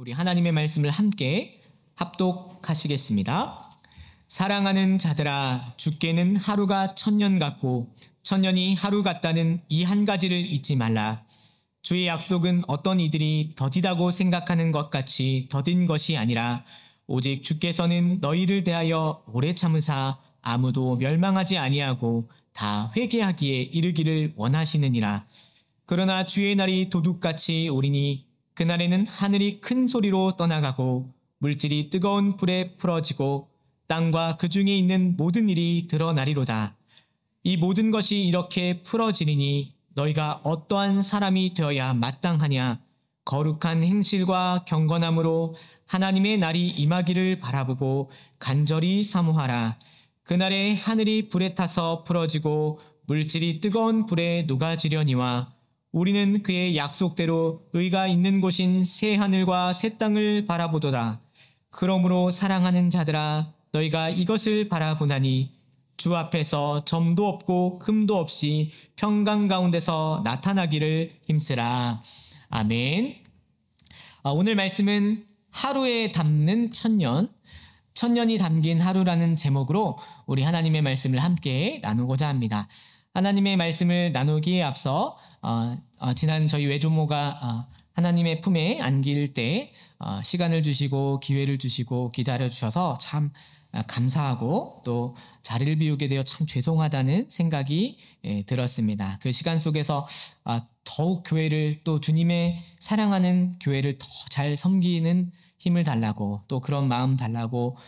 우리 하나님의 말씀을 함께 합독하시겠습니다. 사랑하는 자들아, 주께는 하루가 천년 같고 천년이 하루 같다는 이 한 가지를 잊지 말라. 주의 약속은 어떤 이들이 더디다고 생각하는 것 같이 더딘 것이 아니라 오직 주께서는 너희를 대하여 오래 참으사 아무도 멸망하지 아니하고 다 회개하기에 이르기를 원하시느니라. 그러나 주의 날이 도둑같이 오리니 그날에는 하늘이 큰 소리로 떠나가고 물질이 뜨거운 불에 풀어지고 땅과 그 중에 있는 모든 일이 드러나리로다. 이 모든 것이 이렇게 풀어지리니 너희가 어떠한 사람이 되어야 마땅하냐? 거룩한 행실과 경건함으로 하나님의 날이 임하기를 바라보고 간절히 사모하라. 그날에 하늘이 불에 타서 풀어지고 물질이 뜨거운 불에 녹아지려니와 우리는 그의 약속대로 의가 있는 곳인 새 하늘과 새 땅을 바라보도다. 그러므로 사랑하는 자들아, 너희가 이것을 바라보나니 주 앞에서 점도 없고 흠도 없이 평강 가운데서 나타나기를 힘쓰라. 아멘. 오늘 말씀은 하루에 담는 천년, 천년이 담긴 하루라는 제목으로 우리 하나님의 말씀을 함께 나누고자 합니다. 하나님의 말씀을 나누기에 앞서 지난 저희 외조모가 하나님의 품에 안길 때 시간을 주시고 기회를 주시고 기다려주셔서 참 감사하고 또 자리를 비우게 되어 참 죄송하다는 생각이 들었습니다. 그 시간 속에서 더욱 교회를 또 주님의 사랑하는 교회를 더 잘 섬기는 힘을 달라고 또 그런 마음 달라고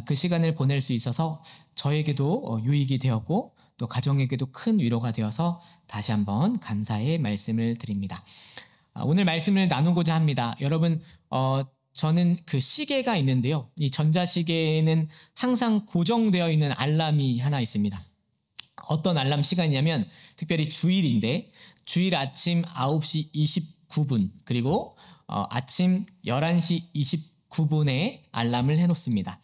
그 시간을 보낼 수 있어서 저에게도 유익이 되었고 또 가정에게도 큰 위로가 되어서 다시 한번 감사의 말씀을 드립니다. 오늘 말씀을 나누고자 합니다. 여러분, 저는 그 시계가 있는데요. 이 전자시계에는 항상 고정되어 있는 알람이 하나 있습니다. 어떤 알람 시간이냐면 특별히 주일인데 주일 아침 9시 29분 그리고 아침 11시 29분에 알람을 해놓습니다.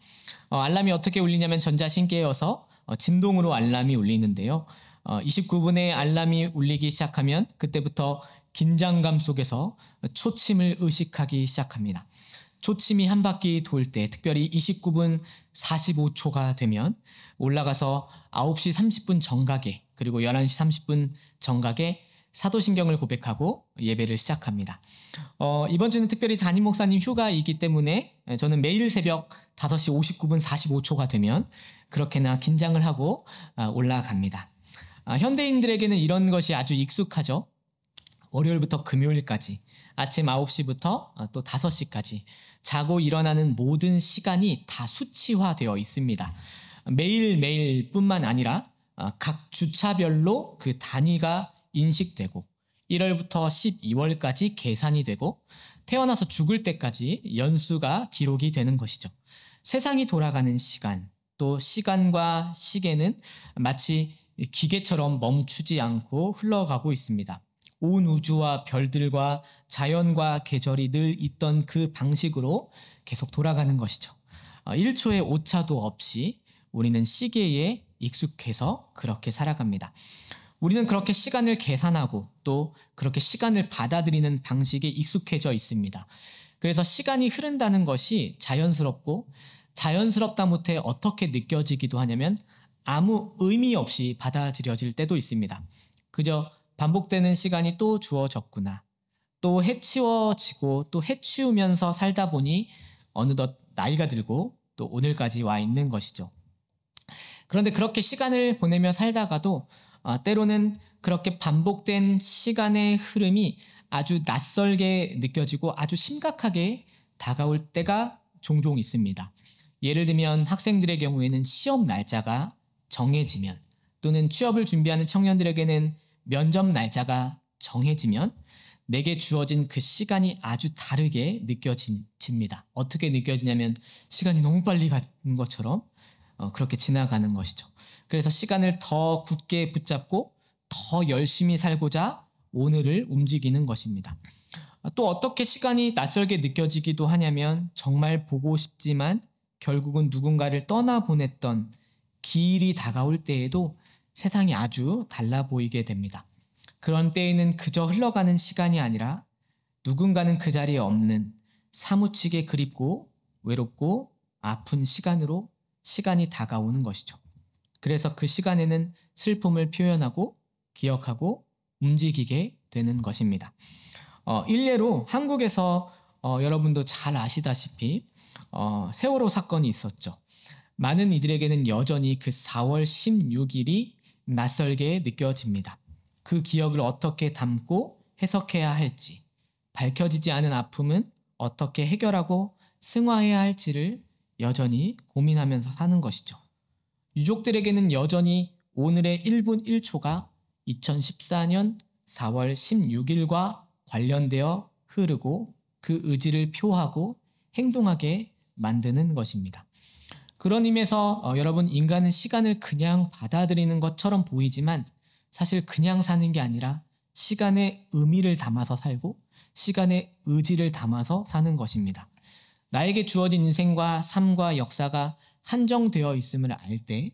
알람이 어떻게 울리냐면 전자신계여서 진동으로 알람이 울리는데요. 29분에 알람이 울리기 시작하면 그때부터 긴장감 속에서 초침을 의식하기 시작합니다. 초침이 한 바퀴 돌 때 특별히 29분 45초가 되면 올라가서 9시 30분 정각에 그리고 11시 30분 정각에 사도신경을 고백하고 예배를 시작합니다. 이번 주는 특별히 담임 목사님 휴가이기 때문에 저는 매일 새벽 5시 59분 45초가 되면 그렇게나 긴장을 하고 올라갑니다. 현대인들에게는 이런 것이 아주 익숙하죠. 월요일부터 금요일까지 아침 9시부터 또 5시까지 자고 일어나는 모든 시간이 다 수치화되어 있습니다. 매일매일 뿐만 아니라 각 주차별로 그 단위가 인식되고 1월부터 12월까지 계산이 되고 태어나서 죽을 때까지 연수가 기록이 되는 것이죠. 세상이 돌아가는 시간, 또 시간과 시계는 마치 기계처럼 멈추지 않고 흘러가고 있습니다. 온 우주와 별들과 자연과 계절이 늘 있던 그 방식으로 계속 돌아가는 것이죠. 1초의 오차도 없이 우리는 시계에 익숙해서 그렇게 살아갑니다. 우리는 그렇게 시간을 계산하고 또 그렇게 시간을 받아들이는 방식에 익숙해져 있습니다. 그래서 시간이 흐른다는 것이 자연스럽고 자연스럽다 못해 어떻게 느껴지기도 하냐면 아무 의미 없이 받아들여질 때도 있습니다. 그저 반복되는 시간이 또 주어졌구나. 또 해치워지고 또 해치우면서 살다 보니 어느덧 나이가 들고 또 오늘까지 와 있는 것이죠. 그런데 그렇게 시간을 보내며 살다가도 때로는 그렇게 반복된 시간의 흐름이 아주 낯설게 느껴지고 아주 심각하게 다가올 때가 종종 있습니다. 예를 들면 학생들의 경우에는 시험 날짜가 정해지면 또는 취업을 준비하는 청년들에게는 면접 날짜가 정해지면 내게 주어진 그 시간이 아주 다르게 느껴집니다. 어떻게 느껴지냐면 시간이 너무 빨리 가는 것처럼 그렇게 지나가는 것이죠. 그래서 시간을 더 굳게 붙잡고 더 열심히 살고자 오늘을 움직이는 것입니다. 또 어떻게 시간이 낯설게 느껴지기도 하냐면 정말 보고 싶지만 결국은 누군가를 떠나보냈던 기일이 다가올 때에도 세상이 아주 달라 보이게 됩니다. 그런 때에는 그저 흘러가는 시간이 아니라 누군가는 그 자리에 없는 사무치게 그립고 외롭고 아픈 시간으로 시간이 다가오는 것이죠. 그래서 그 시간에는 슬픔을 표현하고 기억하고 움직이게 되는 것입니다. 일례로 한국에서 여러분도 잘 아시다시피 세월호 사건이 있었죠. 많은 이들에게는 여전히 그 4월 16일이 낯설게 느껴집니다. 그 기억을 어떻게 담고 해석해야 할지, 밝혀지지 않은 아픔은 어떻게 해결하고 승화해야 할지를 여전히 고민하면서 사는 것이죠. 유족들에게는 여전히 오늘의 1분 1초가 2014년 4월 16일과 관련되어 흐르고 그 의지를 표하고 행동하게 만드는 것입니다. 그런 의미에서 여러분, 인간은 시간을 그냥 받아들이는 것처럼 보이지만 사실 그냥 사는 게 아니라 시간에 의미를 담아서 살고 시간에 의지를 담아서 사는 것입니다. 나에게 주어진 인생과 삶과 역사가 한정되어 있음을 알 때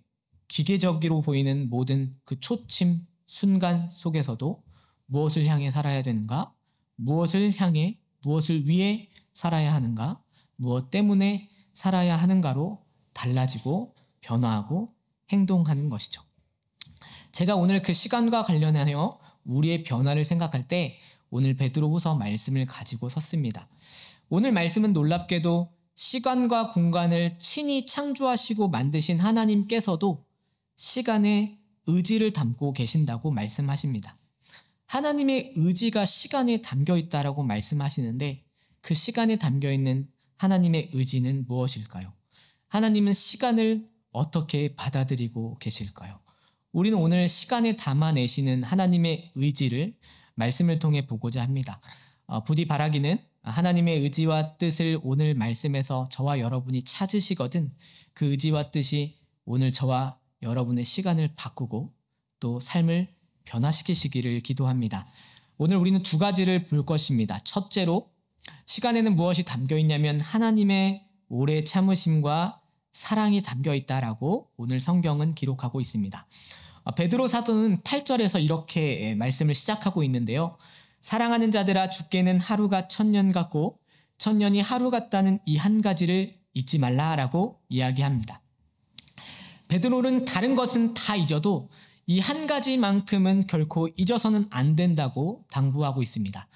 기계적으로 보이는 모든 그 초침 순간 속에서도 무엇을 향해 살아야 되는가, 무엇을 향해 무엇을 위해 살아야 하는가, 무엇 때문에 살아야 하는가로 달라지고 변화하고 행동하는 것이죠. 제가 오늘 그 시간과 관련하여 우리의 변화를 생각할 때 오늘 베드로후서 말씀을 가지고 섰습니다. 오늘 말씀은 놀랍게도 시간과 공간을 친히 창조하시고 만드신 하나님께서도 시간에 의지를 담고 계신다고 말씀하십니다. 하나님의 의지가 시간에 담겨 있다라고 말씀하시는데 그 시간에 담겨 있는 하나님의 의지는 무엇일까요? 하나님은 시간을 어떻게 받아들이고 계실까요? 우리는 오늘 시간에 담아내시는 하나님의 의지를 말씀을 통해 보고자 합니다. 부디 바라기는 하나님의 의지와 뜻을 오늘 말씀에서 저와 여러분이 찾으시거든 그 의지와 뜻이 오늘 저와 여러분의 시간을 바꾸고 또 삶을 변화시키시기를 기도합니다. 오늘 우리는 두 가지를 볼 것입니다. 첫째로 시간에는 무엇이 담겨 있냐면 하나님의 오래 참으심과 사랑이 담겨 있다라고 오늘 성경은 기록하고 있습니다. 베드로 사도는 8절에서 이렇게 말씀을 시작하고 있는데요. 사랑하는 자들아, 주께는 하루가 1000년 같고 1000년이 하루 같다는 이 한 가지를 잊지 말라라고 이야기합니다. 베드로는 다른 것은 다 잊어도 이 한 가지만큼은 결코 잊어서는 안 된다고 당부하고 있습니다.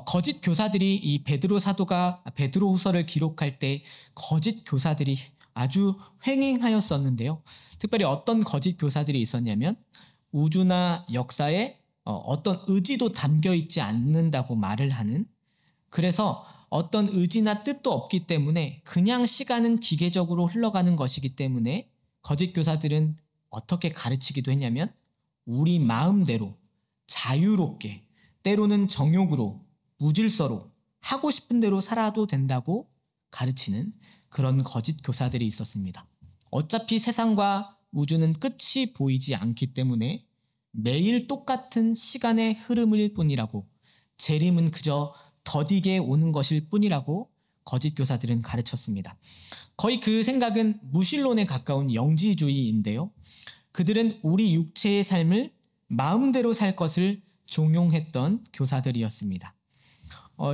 거짓 교사들이 이 베드로 사도가 베드로후서를 기록할 때 거짓 교사들이 아주 횡행하였었는데요. 특별히 어떤 거짓 교사들이 있었냐면 우주나 역사에 어떤 의지도 담겨 있지 않는다고 말을 하는, 그래서 어떤 의지나 뜻도 없기 때문에 그냥 시간은 기계적으로 흘러가는 것이기 때문에 거짓 교사들은 어떻게 가르치기도 했냐면 우리 마음대로 자유롭게 때로는 정욕으로 무질서로 하고 싶은 대로 살아도 된다고 가르치는 그런 거짓 교사들이 있었습니다. 어차피 세상과 우주는 끝이 보이지 않기 때문에 매일 똑같은 시간의 흐름일 뿐이라고, 재림은 그저 더디게 오는 것일 뿐이라고 거짓 교사들은 가르쳤습니다. 거의 그 생각은 무신론에 가까운 영지주의인데요. 그들은 우리 육체의 삶을 마음대로 살 것을 종용했던 교사들이었습니다.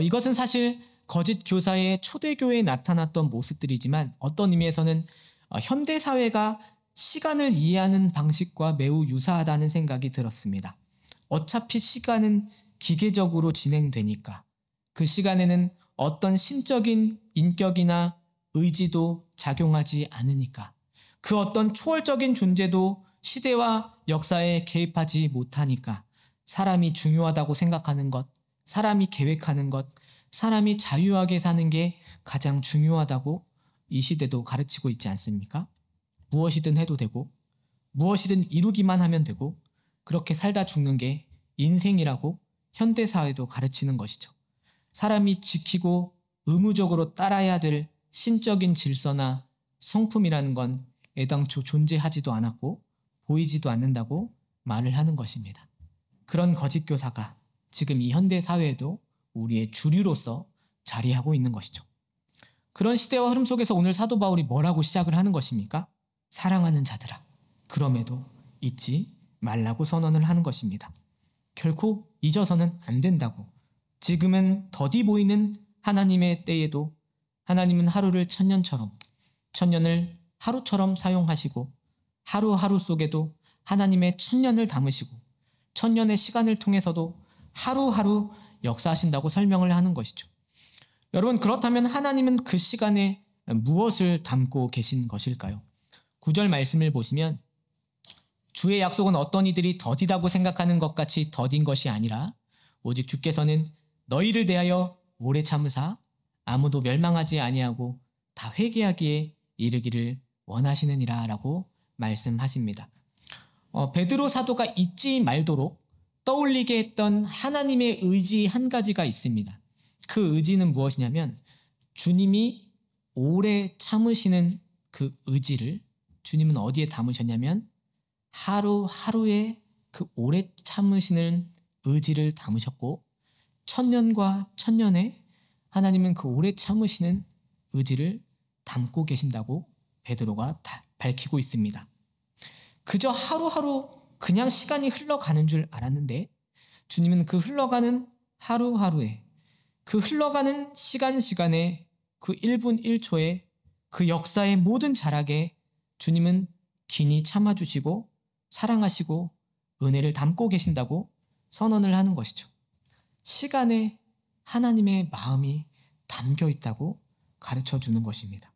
이것은 사실 거짓 교사의 초대교회에 나타났던 모습들이지만 어떤 의미에서는 현대사회가 시간을 이해하는 방식과 매우 유사하다는 생각이 들었습니다. 어차피 시간은 기계적으로 진행되니까 그 시간에는 어떤 신적인 인격이나 의지도 작용하지 않으니까 그 어떤 초월적인 존재도 시대와 역사에 개입하지 못하니까 사람이 중요하다고 생각하는 것, 사람이 계획하는 것, 사람이 자유하게 사는 게 가장 중요하다고 이 시대도 가르치고 있지 않습니까? 무엇이든 해도 되고 무엇이든 이루기만 하면 되고 그렇게 살다 죽는 게 인생이라고 현대사회도 가르치는 것이죠. 사람이 지키고 의무적으로 따라야 될 신적인 질서나 성품이라는 건 애당초 존재하지도 않았고 보이지도 않는다고 말을 하는 것입니다. 그런 거짓 교사가 지금 이 현대사회에도 우리의 주류로서 자리하고 있는 것이죠. 그런 시대와 흐름 속에서 오늘 사도 바울이 뭐라고 시작을 하는 것입니까? 사랑하는 자들아, 그럼에도 잊지 말라고 선언을 하는 것입니다. 결코 잊어서는 안 된다고, 지금은 더디 보이는 하나님의 때에도 하나님은 하루를 천년처럼, 천년을 하루처럼 사용하시고 하루하루 속에도 하나님의 천년을 담으시고 천년의 시간을 통해서도 하루하루 역사하신다고 설명을 하는 것이죠. 여러분, 그렇다면 하나님은 그 시간에 무엇을 담고 계신 것일까요? 9절 말씀을 보시면 주의 약속은 어떤 이들이 더디다고 생각하는 것 같이 더딘 것이 아니라 오직 주께서는 너희를 대하여 오래 참으사 아무도 멸망하지 아니하고 다 회개하기에 이르기를 원하시느니라 라고 말씀하십니다. 베드로 사도가 잊지 말도록 떠올리게 했던 하나님의 의지 한 가지가 있습니다. 그 의지는 무엇이냐면 주님이 오래 참으시는 그 의지를 주님은 어디에 담으셨냐면 하루하루에 그 오래 참으시는 의지를 담으셨고 천년과 천년에 하나님은 그 오래 참으시는 의지를 담고 계신다고 베드로가 밝히고 있습니다. 그저 하루하루 그냥 시간이 흘러가는 줄 알았는데 주님은 그 흘러가는 하루하루에 그 흘러가는 시간에 그 1분 1초에 그 역사의 모든 자락에 주님은 긴히 참아주시고 사랑하시고 은혜를 담고 계신다고 선언을 하는 것이죠. 시간에 하나님의 마음이 담겨 있다고 가르쳐 주는 것입니다.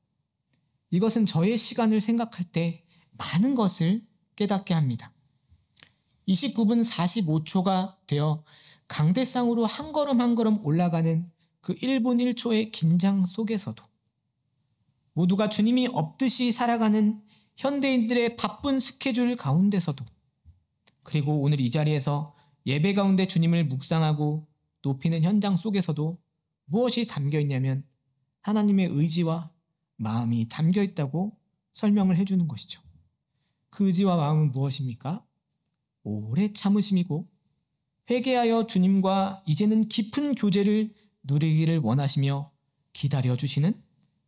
이것은 저의 시간을 생각할 때 많은 것을 깨닫게 합니다. 29분 45초가 되어 강대상으로 한 걸음 한 걸음 올라가는 그 1분 1초의 긴장 속에서도 모두가 주님이 없듯이 살아가는 현대인들의 바쁜 스케줄 가운데서도 그리고 오늘 이 자리에서 예배 가운데 주님을 묵상하고 높이는 현장 속에서도 무엇이 담겨 있냐면 하나님의 의지와 마음이 담겨 있다고 설명을 해주는 것이죠. 그 의지와 마음은 무엇입니까? 오래 참으심이고 회개하여 주님과 이제는 깊은 교제를 누리기를 원하시며 기다려주시는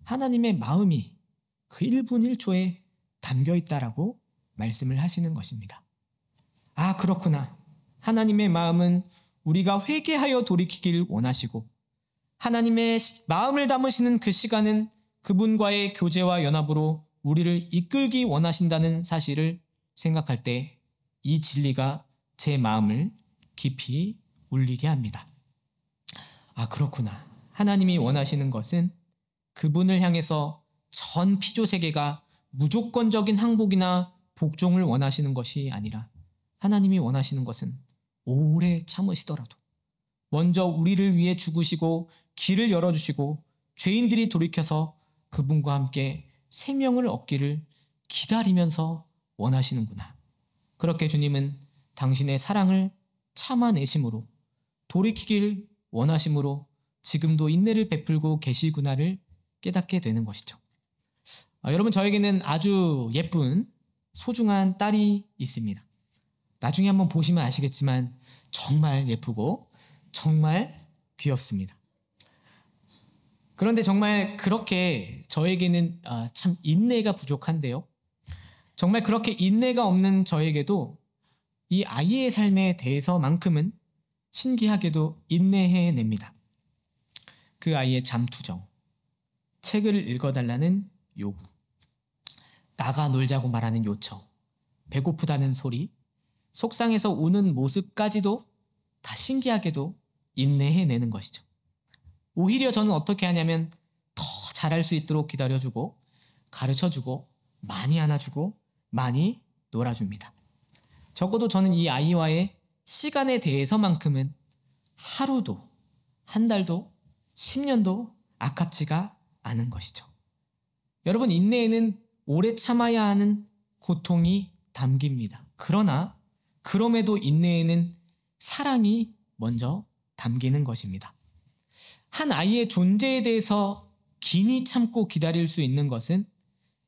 하나님의 마음이 그 1분 1초에 담겨 있다라고 말씀을 하시는 것입니다. 아, 그렇구나. 하나님의 마음은 우리가 회개하여 돌이키길 원하시고 하나님의 마음을 담으시는 그 시간은 그분과의 교제와 연합으로 우리를 이끌기 원하신다는 사실을 생각할 때 이 진리가 제 마음을 깊이 울리게 합니다. 아, 그렇구나. 하나님이 원하시는 것은 그분을 향해서 전 피조세계가 무조건적인 항복이나 복종을 원하시는 것이 아니라 하나님이 원하시는 것은 오래 참으시더라도 먼저 우리를 위해 죽으시고 길을 열어주시고 죄인들이 돌이켜서 그분과 함께 생명을 얻기를 기다리면서 원하시는구나. 그렇게 주님은 당신의 사랑을 참아내심으로 돌이키길 원하심으로 지금도 인내를 베풀고 계시구나를 깨닫게 되는 것이죠. 여러분, 저에게는 아주 예쁜 소중한 딸이 있습니다. 나중에 한번 보시면 아시겠지만 정말 예쁘고 정말 귀엽습니다. 그런데 정말 그렇게 저에게는 참 인내가 부족한데요. 정말 그렇게 인내가 없는 저에게도 이 아이의 삶에 대해서만큼은 신기하게도 인내해냅니다. 그 아이의 잠투정, 책을 읽어달라는 요구, 나가 놀자고 말하는 요청, 배고프다는 소리, 속상해서 우는 모습까지도 다 신기하게도 인내해내는 것이죠. 오히려 저는 어떻게 하냐면 더 잘할 수 있도록 기다려주고 가르쳐주고 많이 안아주고 많이 놀아줍니다. 적어도 저는 이 아이와의 시간에 대해서만큼은 하루도 한 달도 10년도 아깝지가 않은 것이죠. 여러분, 인내에는 오래 참아야 하는 고통이 담깁니다. 그러나 그럼에도 인내에는 사랑이 먼저 담기는 것입니다. 한 아이의 존재에 대해서 긴히 참고 기다릴 수 있는 것은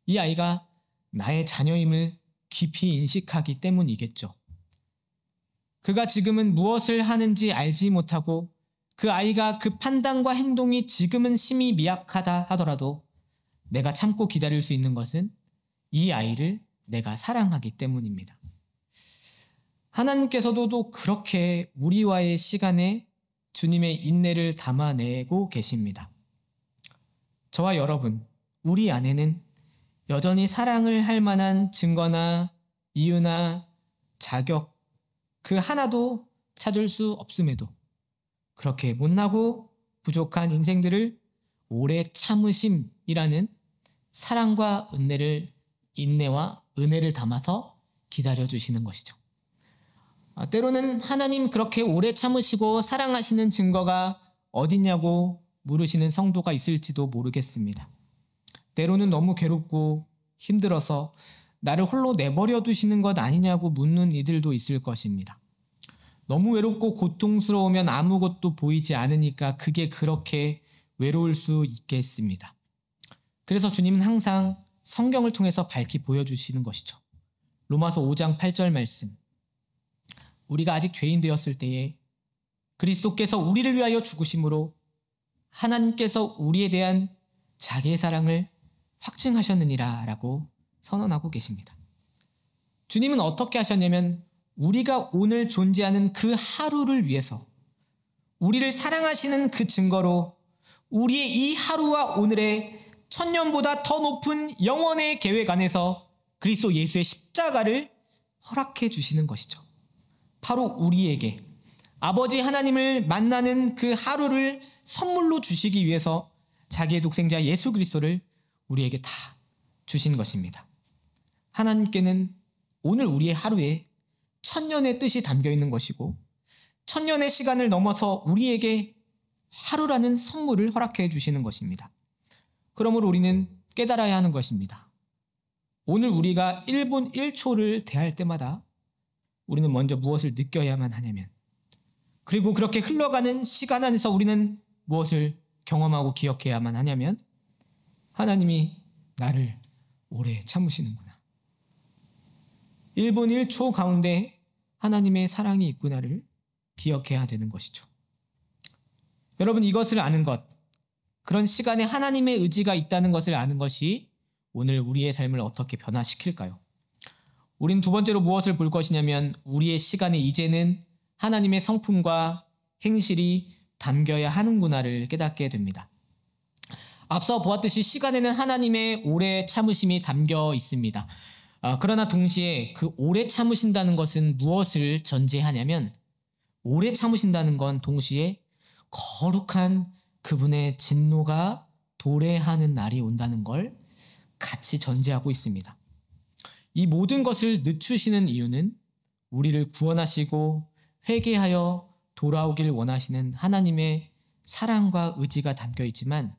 이 아이가 나의 자녀임을 깊이 인식하기 때문이겠죠. 그가 지금은 무엇을 하는지 알지 못하고 그 아이가 그 판단과 행동이 지금은 심히 미약하다 하더라도 내가 참고 기다릴 수 있는 것은 이 아이를 내가 사랑하기 때문입니다. 하나님께서도 그렇게 우리와의 시간에 주님의 인내를 담아내고 계십니다. 저와 여러분, 우리 안에는 여전히 사랑을 할 만한 증거나 이유나 자격 그 하나도 찾을 수 없음에도 그렇게 못나고 부족한 인생들을 오래 참으심이라는 사랑과 인내와 은혜를 담아서 기다려주시는 것이죠. 때로는 하나님 그렇게 오래 참으시고 사랑하시는 증거가 어딨냐고 물으시는 성도가 있을지도 모르겠습니다. 때로는 너무 괴롭고 힘들어서 나를 홀로 내버려 두시는 것 아니냐고 묻는 이들도 있을 것입니다. 너무 외롭고 고통스러우면 아무것도 보이지 않으니까 그게 그렇게 외로울 수 있겠습니다. 그래서 주님은 항상 성경을 통해서 밝히 보여주시는 것이죠. 로마서 5장 8절 말씀. 우리가 아직 죄인 되었을 때에 그리스도께서 우리를 위하여 죽으심으로 하나님께서 우리에 대한 자기의 사랑을 확증하셨느니라 라고 선언하고 계십니다. 주님은 어떻게 하셨냐면 우리가 오늘 존재하는 그 하루를 위해서 우리를 사랑하시는 그 증거로 우리의 이 하루와 오늘의 천년보다 더 높은 영원의 계획 안에서 그리스도 예수의 십자가를 허락해 주시는 것이죠. 바로 우리에게 아버지 하나님을 만나는 그 하루를 선물로 주시기 위해서 자기의 독생자 예수 그리스도를 우리에게 다 주신 것입니다. 하나님께는 오늘 우리의 하루에 천년의 뜻이 담겨 있는 것이고 천년의 시간을 넘어서 우리에게 하루라는 선물을 허락해 주시는 것입니다. 그러므로 우리는 깨달아야 하는 것입니다. 오늘 우리가 1분 1초를 대할 때마다 우리는 먼저 무엇을 느껴야만 하냐면 그리고 그렇게 흘러가는 시간 안에서 우리는 무엇을 경험하고 기억해야만 하냐면 하나님이 나를 오래 참으시는구나. 1분 1초 가운데 하나님의 사랑이 있구나를 기억해야 되는 것이죠. 여러분 이것을 아는 것, 그런 시간에 하나님의 의지가 있다는 것을 아는 것이 오늘 우리의 삶을 어떻게 변화시킬까요? 우린 두 번째로 무엇을 볼 것이냐면 우리의 시간에 이제는 하나님의 성품과 행실이 담겨야 하는구나를 깨닫게 됩니다. 앞서 보았듯이 시간에는 하나님의 오래 참으심이 담겨 있습니다. 그러나 동시에 그 오래 참으신다는 것은 무엇을 전제하냐면 오래 참으신다는 건 동시에 거룩한 그분의 진노가 도래하는 날이 온다는 걸 같이 전제하고 있습니다. 이 모든 것을 늦추시는 이유는 우리를 구원하시고 회개하여 돌아오길 원하시는 하나님의 사랑과 의지가 담겨 있지만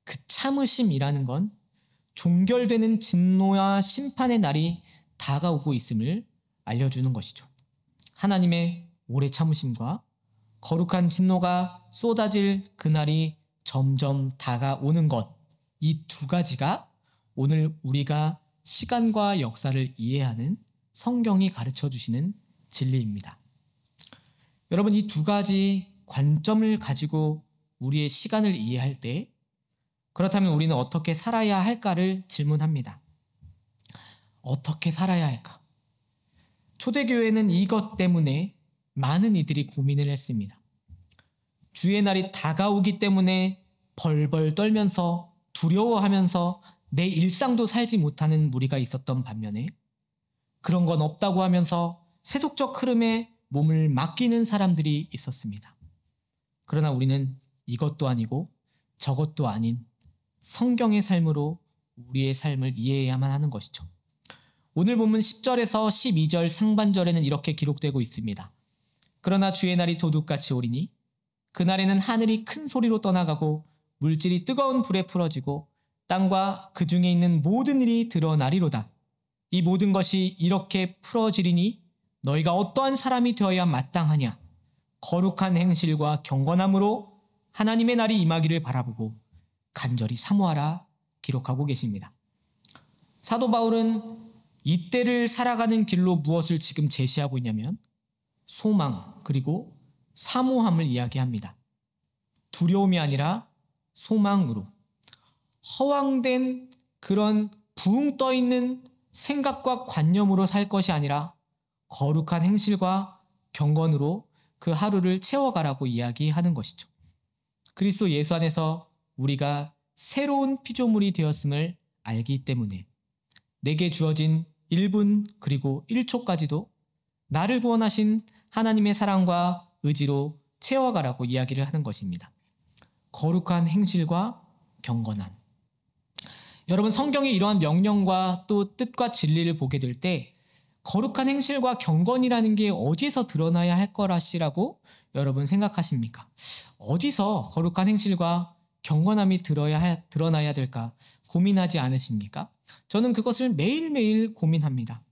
그 참으심이라는 건 종결되는 진노와 심판의 날이 다가오고 있음을 알려주는 것이죠. 하나님의 오래 참으심과 거룩한 진노가 쏟아질 그날이 점점 다가오는 것, 이 두 가지가 오늘 우리가 시간과 역사를 이해하는 성경이 가르쳐 주시는 진리입니다. 여러분 이 두 가지 관점을 가지고 우리의 시간을 이해할 때 그렇다면 우리는 어떻게 살아야 할까를 질문합니다. 어떻게 살아야 할까? 초대교회는 이것 때문에 많은 이들이 고민을 했습니다. 주의 날이 다가오기 때문에 벌벌 떨면서 두려워하면서 내 일상도 살지 못하는 무리가 있었던 반면에 그런 건 없다고 하면서 세속적 흐름에 몸을 맡기는 사람들이 있었습니다. 그러나 우리는 이것도 아니고 저것도 아닌 성경의 삶으로 우리의 삶을 이해해야만 하는 것이죠. 오늘 본문 10절에서 12절 상반절에는 이렇게 기록되고 있습니다. 그러나 주의 날이 도둑같이 오리니 그날에는 하늘이 큰 소리로 떠나가고 물질이 뜨거운 불에 풀어지고 땅과 그 중에 있는 모든 일이 드러나리로다. 이 모든 것이 이렇게 풀어지리니 너희가 어떠한 사람이 되어야 마땅하냐. 거룩한 행실과 경건함으로 하나님의 날이 임하기를 바라보고 간절히 사모하라 기록하고 계십니다. 사도 바울은 이때를 살아가는 길로 무엇을 지금 제시하고 있냐면 소망 그리고 사모함을 이야기합니다. 두려움이 아니라 소망으로 허황된 그런 붕 떠있는 생각과 관념으로 살 것이 아니라 거룩한 행실과 경건으로 그 하루를 채워가라고 이야기하는 것이죠. 그리스도 예수 안에서 우리가 새로운 피조물이 되었음을 알기 때문에 내게 주어진 1분 그리고 1초까지도 나를 구원하신 하나님의 사랑과 의지로 채워가라고 이야기를 하는 것입니다. 거룩한 행실과 경건함. 여러분, 성경의 이러한 명령과 또 뜻과 진리를 보게 될 때 거룩한 행실과 경건이라는 게 어디에서 드러나야 할 거라시라고 여러분 생각하십니까? 어디서 거룩한 행실과 경건함이 드러나야 될까 고민하지 않으십니까? 저는 그것을 매일매일 고민합니다.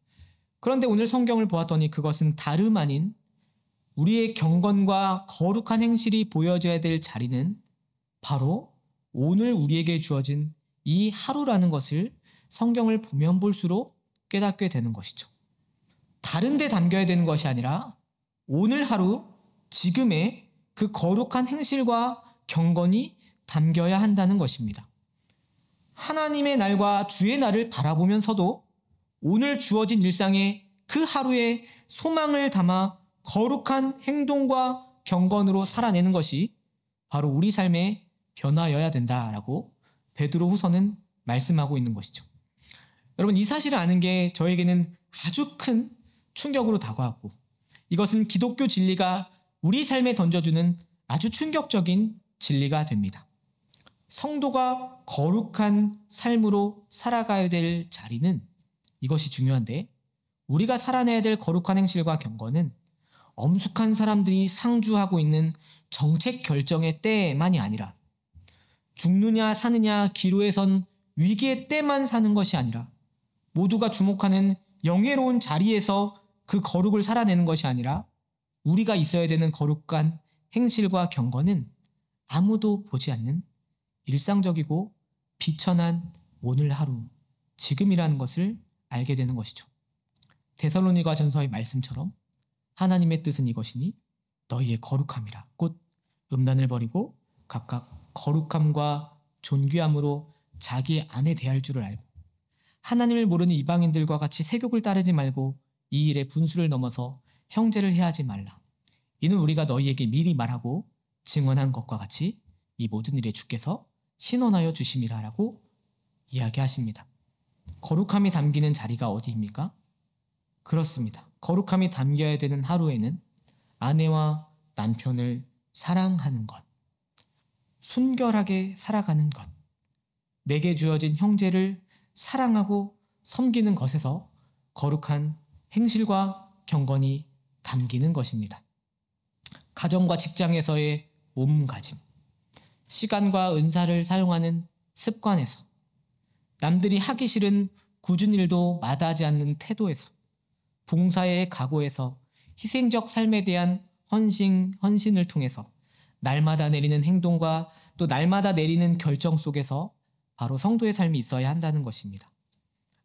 그런데 오늘 성경을 보았더니 그것은 다름 아닌 우리의 경건과 거룩한 행실이 보여져야 될 자리는 바로 오늘 우리에게 주어진 이 하루라는 것을 성경을 보면 볼수록 깨닫게 되는 것이죠. 다른 데 담겨야 되는 것이 아니라 오늘 하루 지금의 그 거룩한 행실과 경건이 담겨야 한다는 것입니다. 하나님의 날과 주의 날을 바라보면서도 오늘 주어진 일상에 그 하루의 소망을 담아 거룩한 행동과 경건으로 살아내는 것이 바로 우리 삶의 변화여야 된다라고 베드로 후서는 말씀하고 있는 것이죠. 여러분, 이 사실을 아는 게 저에게는 아주 큰 충격으로 다가왔고, 이것은 기독교 진리가 우리 삶에 던져주는 아주 충격적인 진리가 됩니다. 성도가 거룩한 삶으로 살아가야 될 자리는, 이것이 중요한데, 우리가 살아내야 될 거룩한 행실과 경건은 엄숙한 사람들이 상주하고 있는 정책 결정의 때만이 아니라 죽느냐 사느냐 기로에 선 위기의 때만 사는 것이 아니라 모두가 주목하는 영예로운 자리에서 그 거룩을 살아내는 것이 아니라 우리가 있어야 되는 거룩한 행실과 경건은 아무도 보지 않는 일상적이고 비천한 오늘 하루, 지금이라는 것을 알게 되는 것이죠. 데살로니가 전서의 말씀처럼 하나님의 뜻은 이것이니 너희의 거룩함이라. 곧 음란을 버리고 각각 거룩함과 존귀함으로 자기 안에 대할 줄을 알고 하나님을 모르는 이방인들과 같이 세욕을 따르지 말고 이 일에 분수를 넘어서 형제를 해하지 말라. 이는 우리가 너희에게 미리 말하고 증언한 것과 같이 이 모든 일에 주께서 신원하여 주심이라 라고 이야기하십니다. 거룩함이 담기는 자리가 어디입니까? 그렇습니다. 거룩함이 담겨야 되는 하루에는 아내와 남편을 사랑하는 것, 순결하게 살아가는 것, 내게 주어진 형제를 사랑하고 섬기는 것에서 거룩한 행실과 경건이 담기는 것입니다. 가정과 직장에서의 몸가짐, 시간과 은사를 사용하는 습관에서, 남들이 하기 싫은 굳은 일도 마다하지 않는 태도에서, 봉사의 각오에서, 희생적 삶에 대한 헌신을 통해서 날마다 내리는 행동과 또 날마다 내리는 결정 속에서 바로 성도의 삶이 있어야 한다는 것입니다.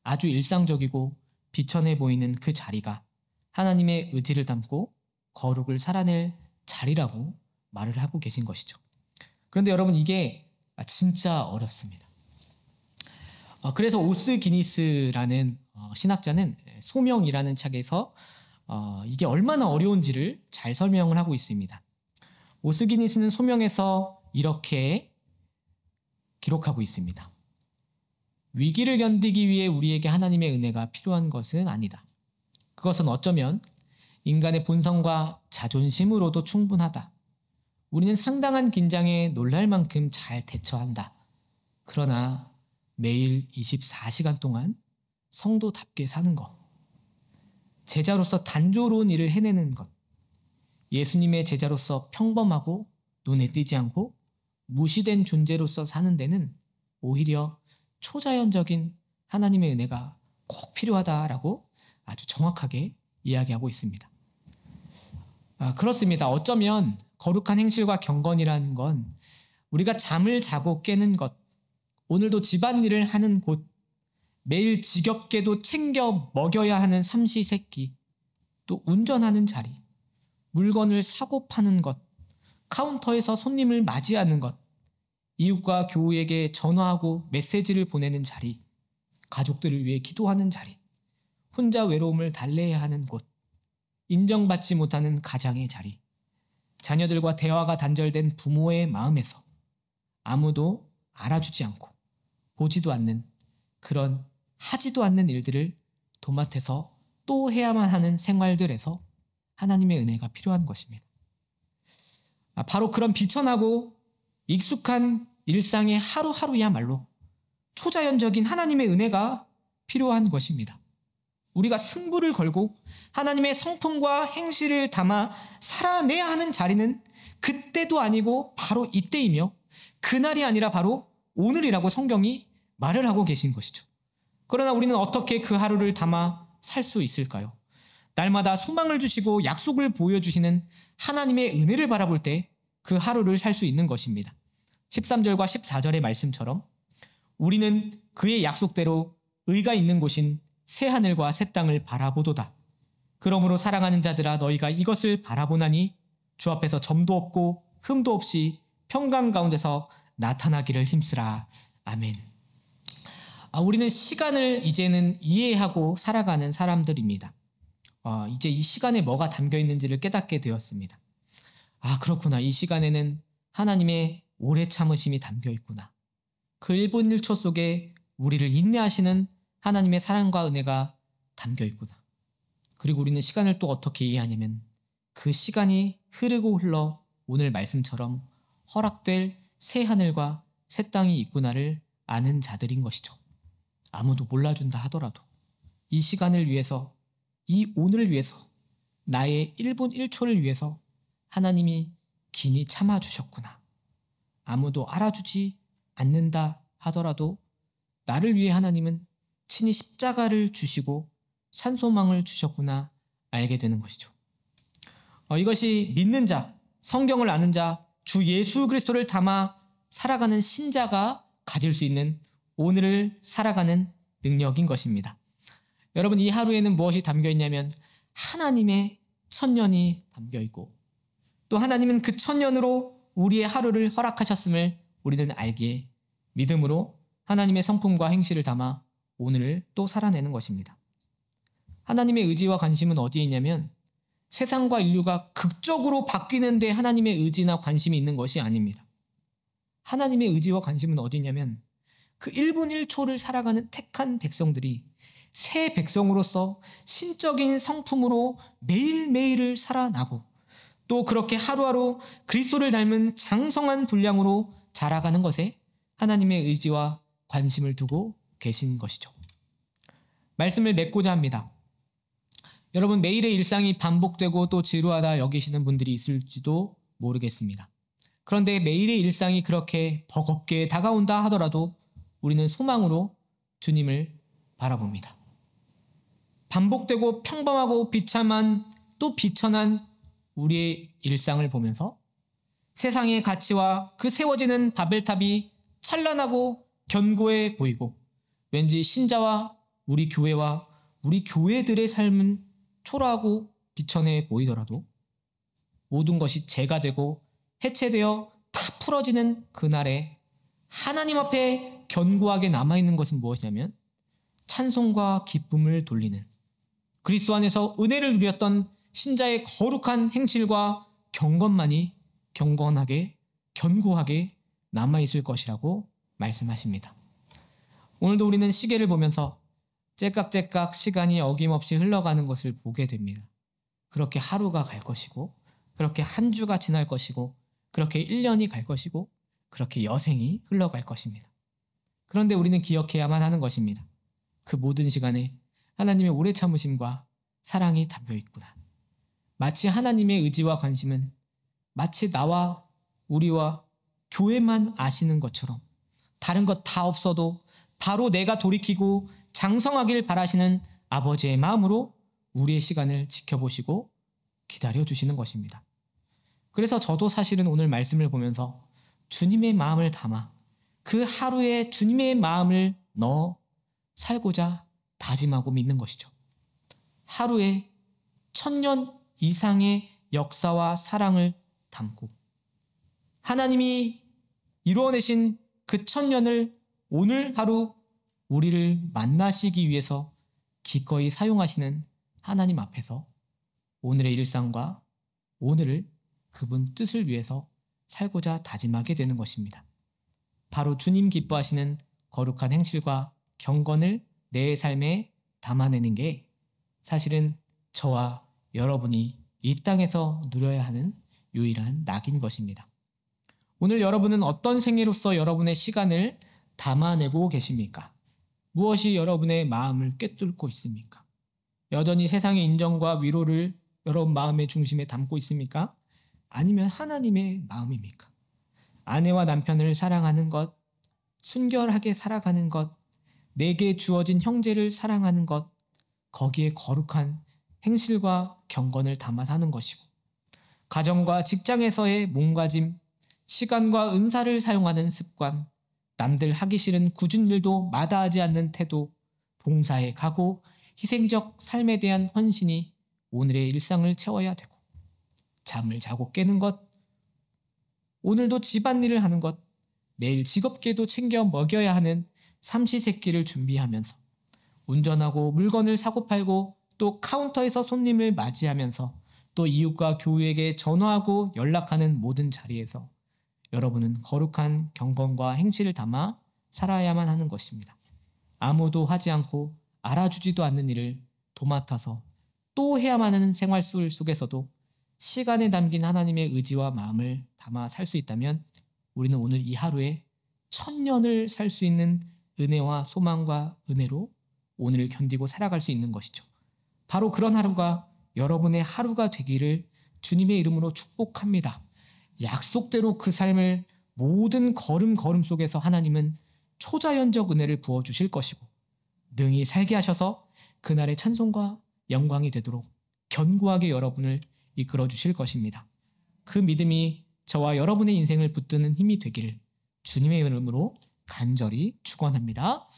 아주 일상적이고 비천해 보이는 그 자리가 하나님의 의지를 담고 거룩을 살아낼 자리라고 말을 하고 계신 것이죠. 그런데 여러분, 이게 진짜 어렵습니다. 그래서 오스 기니스라는 신학자는 소명이라는 책에서 이게 얼마나 어려운지를 잘 설명을 하고 있습니다. 오스 기니스는 소명에서 이렇게 기록하고 있습니다. 위기를 견디기 위해 우리에게 하나님의 은혜가 필요한 것은 아니다. 그것은 어쩌면 인간의 본성과 자존심으로도 충분하다. 우리는 상당한 긴장에 놀랄 만큼 잘 대처한다. 그러나 매일 24시간 동안 성도답게 사는 것, 제자로서 단조로운 일을 해내는 것, 예수님의 제자로서 평범하고 눈에 띄지 않고 무시된 존재로서 사는 데는 오히려 초자연적인 하나님의 은혜가 꼭 필요하다라고 아주 정확하게 이야기하고 있습니다. 그렇습니다. 어쩌면 거룩한 행실과 경건이라는 건 우리가 잠을 자고 깨는 것, 오늘도 집안일을 하는 곳, 매일 지겹게도 챙겨 먹여야 하는 삼시세끼, 또 운전하는 자리, 물건을 사고 파는 것, 카운터에서 손님을 맞이하는 것, 이웃과 교우에게 전화하고 메시지를 보내는 자리, 가족들을 위해 기도하는 자리, 혼자 외로움을 달래야 하는 곳, 인정받지 못하는 가장의 자리, 자녀들과 대화가 단절된 부모의 마음에서 아무도 알아주지 않고 보지도 않는 그런 하지도 않는 일들을 도맡아서 또 해야만 하는 생활들에서 하나님의 은혜가 필요한 것입니다. 바로 그런 비천하고 익숙한 일상의 하루하루야말로 초자연적인 하나님의 은혜가 필요한 것입니다. 우리가 승부를 걸고 하나님의 성품과 행실을 담아 살아내야 하는 자리는 그때도 아니고 바로 이때이며 그날이 아니라 바로 오늘이라고 성경이 말을 하고 계신 것이죠. 그러나 우리는 어떻게 그 하루를 담아 살 수 있을까요? 날마다 소망을 주시고 약속을 보여주시는 하나님의 은혜를 바라볼 때 그 하루를 살 수 있는 것입니다. 13절과 14절의 말씀처럼 우리는 그의 약속대로 의가 있는 곳인 새 하늘과 새 땅을 바라보도다. 그러므로 사랑하는 자들아 너희가 이것을 바라보나니 주 앞에서 점도 없고 흠도 없이 평강 가운데서 나타나기를 힘쓰라. 아멘. 우리는 시간을 이제는 이해하고 살아가는 사람들입니다. 이제 이 시간에 뭐가 담겨 있는지를 깨닫게 되었습니다. 그렇구나. 이 시간에는 하나님의 오래 참으심이 담겨 있구나. 그 1분 1초 속에 우리를 인내하시는 하나님의 사랑과 은혜가 담겨 있구나. 그리고 우리는 시간을 또 어떻게 이해하냐면 그 시간이 흐르고 흘러 오늘 말씀처럼 허락될 새 하늘과 새 땅이 있구나를 아는 자들인 것이죠. 아무도 몰라준다 하더라도 이 시간을 위해서, 이 오늘을 위해서, 나의 1분 1초를 위해서 하나님이 긴히 참아주셨구나. 아무도 알아주지 않는다 하더라도 나를 위해 하나님은 친히 십자가를 주시고 산소망을 주셨구나 알게 되는 것이죠. 이것이 믿는 자, 성경을 아는 자, 주 예수 그리스도를 담아 살아가는 신자가 가질 수 있는 오늘을 살아가는 능력인 것입니다. 여러분, 이 하루에는 무엇이 담겨 있냐면 하나님의 천년이 담겨 있고 또 하나님은 그 천년으로 우리의 하루를 허락하셨음을 우리는 알기에 믿음으로 하나님의 성품과 행실을 담아 오늘을 또 살아내는 것입니다. 하나님의 의지와 관심은 어디에 있냐면 세상과 인류가 극적으로 바뀌는 데 하나님의 의지나 관심이 있는 것이 아닙니다. 하나님의 의지와 관심은 어디 있냐면 그 1분 1초를 살아가는 택한 백성들이 새 백성으로서 신적인 성품으로 매일매일을 살아나고 또 그렇게 하루하루 그리스도를 닮은 장성한 분량으로 자라가는 것에 하나님의 의지와 관심을 두고 계신 것이죠. 말씀을 맺고자 합니다. 여러분, 매일의 일상이 반복되고 또 지루하다 여기시는 분들이 있을지도 모르겠습니다. 그런데 매일의 일상이 그렇게 버겁게 다가온다 하더라도 우리는 소망으로 주님을 바라봅니다. 반복되고 평범하고 비참한 또 비천한 우리의 일상을 보면서 세상의 가치와 그 세워지는 바벨탑이 찬란하고 견고해 보이고 왠지 신자와 우리 교회와 우리 교회들의 삶은 초라하고 비천해 보이더라도 모든 것이 재가 되고 해체되어 다 풀어지는 그날에 하나님 앞에 견고하게 남아있는 것은 무엇이냐면 찬송과 기쁨을 돌리는 그리스도 안에서 은혜를 누렸던 신자의 거룩한 행실과 경건만이 경건하게 견고하게 남아있을 것이라고 말씀하십니다. 오늘도 우리는 시계를 보면서 째깍째깍 시간이 어김없이 흘러가는 것을 보게 됩니다. 그렇게 하루가 갈 것이고 그렇게 한 주가 지날 것이고 그렇게 1년이 갈 것이고 그렇게 여생이 흘러갈 것입니다. 그런데 우리는 기억해야만 하는 것입니다. 그 모든 시간에 하나님의 오래 참으심과 사랑이 담겨 있구나. 마치 하나님의 의지와 관심은 마치 나와 우리와 교회만 아시는 것처럼 다른 것 다 없어도 바로 내가 돌이키고 장성하길 바라시는 아버지의 마음으로 우리의 시간을 지켜보시고 기다려주시는 것입니다. 그래서 저도 사실은 오늘 말씀을 보면서 주님의 마음을 담아 그 하루에 주님의 마음을 넣어 살고자 다짐하고 믿는 것이죠. 하루에 1000년 이상의 역사와 사랑을 담고 하나님이 이루어내신 그 1000년을 오늘 하루 우리를 만나시기 위해서 기꺼이 사용하시는 하나님 앞에서 오늘의 일상과 오늘을 그분 뜻을 위해서 살고자 다짐하게 되는 것입니다. 바로 주님 기뻐하시는 거룩한 행실과 경건을 내 삶에 담아내는 게 사실은 저와 여러분이 이 땅에서 누려야 하는 유일한 낙인 것입니다. 오늘 여러분은 어떤 생애로서 여러분의 시간을 담아내고 계십니까? 무엇이 여러분의 마음을 꿰뚫고 있습니까? 여전히 세상의 인정과 위로를 여러분 마음의 중심에 담고 있습니까? 아니면 하나님의 마음입니까? 아내와 남편을 사랑하는 것, 순결하게 살아가는 것, 내게 주어진 형제를 사랑하는 것, 거기에 거룩한 행실과 경건을 담아 사는 것이고, 가정과 직장에서의 몸가짐, 시간과 은사를 사용하는 습관, 남들 하기 싫은 굳은 일도 마다하지 않는 태도, 봉사의 각오, 희생적 삶에 대한 헌신이 오늘의 일상을 채워야 되고, 잠을 자고 깨는 것, 오늘도 집안일을 하는 것, 매일 즐겁게도 챙겨 먹여야 하는 삼시세끼를 준비하면서 운전하고 물건을 사고팔고 또 카운터에서 손님을 맞이하면서 또 이웃과 교우에게 전화하고 연락하는 모든 자리에서 여러분은 거룩한 경건과 행실을 담아 살아야만 하는 것입니다. 아무도 하지 않고 알아주지도 않는 일을 도맡아서 또 해야만 하는 생활 속에서도 시간에 담긴 하나님의 의지와 마음을 담아 살 수 있다면 우리는 오늘 이 하루에 1000년을 살 수 있는 은혜와 소망과 은혜로 오늘을 견디고 살아갈 수 있는 것이죠. 바로 그런 하루가 여러분의 하루가 되기를 주님의 이름으로 축복합니다. 약속대로 그 삶을 모든 걸음 속에서 하나님은 초자연적 은혜를 부어주실 것이고 능히 살게 하셔서 그날의 찬송과 영광이 되도록 견고하게 여러분을 이끌어 주실 것입니다. 그 믿음이 저와 여러분의 인생을 붙드는 힘이 되기를 주님의 이름으로 간절히 축원합니다.